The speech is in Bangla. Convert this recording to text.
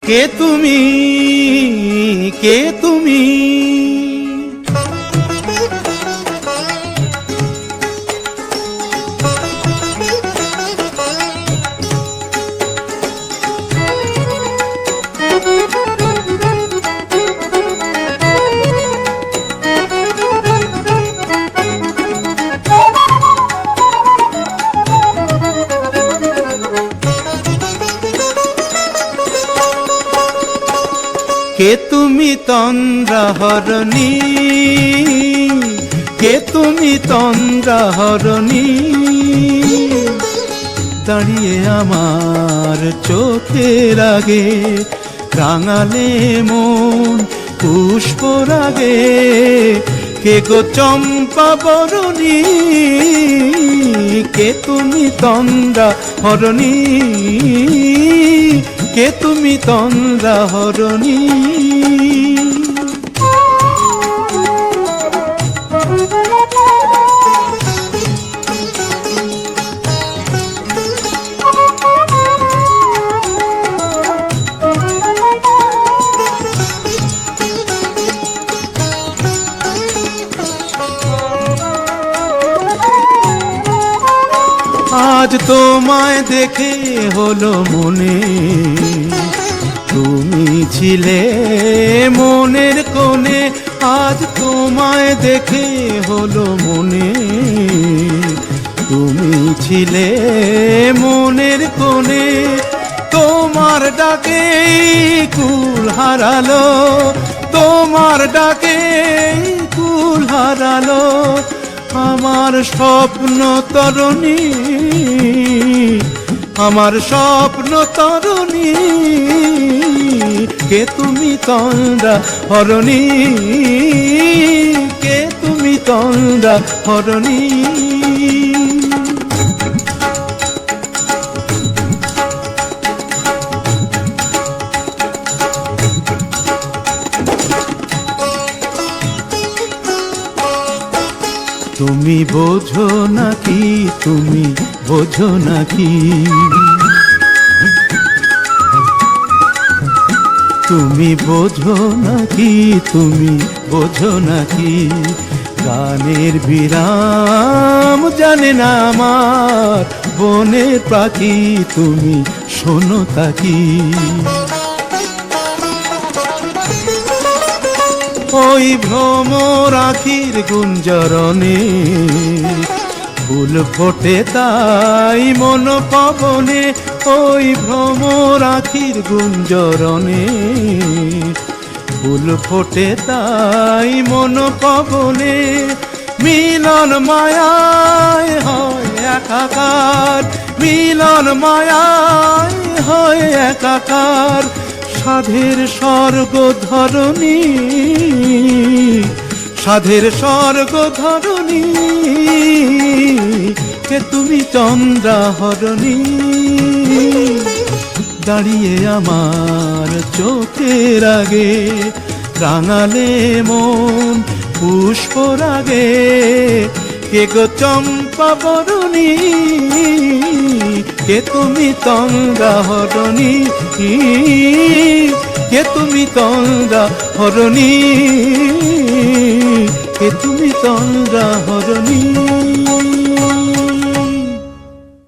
কে তুমি, কে তুমি? কে তুমি তন্দ্রাহরণী, কে তুমি তন্দ্রাহরণী? দাঁড়িয়ে আমার চোখের আগে রাঙালে মন পুষ্পরাগে। কে গো চম্পা বরণী, কে তুমি তন্দ্রাহরণী? কে তুমি তন্দ্রাহরণী? আজ তোমায় দেখে হলো মনে, তুমি ছিলে মনের কোণে। আজ তোমায় দেখে হলো মনে, তুমি ছিলে মনের কোণে। তোমার ডাকে কুল হারালো, তোমার ডাকে কুল হারালো আমার স্বপ্ন তরণী, আমার স্বপ্ন তরণী। কে তুমি তন্দ্রাহরণী, কে তুমি তন্দ্রাহরণী? তুমি বোঝো নাকি, তুমি বোঝো নাকি? তুমি বোঝো নাকি, তুমি বোঝো নাকি? গানের বিরাম জানে না আমার বনের পাখি, তুমি শোনো তাকি। ওই ভ্রমর আখির গুঞ্জরণে ফুল ফোটে তাই মন পবনে। ওই ভ্রমর আখির গুঞ্জরণে ফুল ফোটে তাই মন পবনে। মিলন মায়ায় হয় একাকার, মিলন মায়ায় হয় একাকার। সাধের স্বর্গ ধরণী, সাধের স্বর্গ ধরণী। কে তুমি তন্দ্রাহরণী? দাঁড়িয়ে আমার চোখের আগে রাঙালে মন পুষ্পরাগে। কে গো চম্পা বরণী, কে তুমি তন্দ্রাহরণী? কে তুমি তন্দ্রাহরণী? কে তুমি তন্দ্রাহরণী?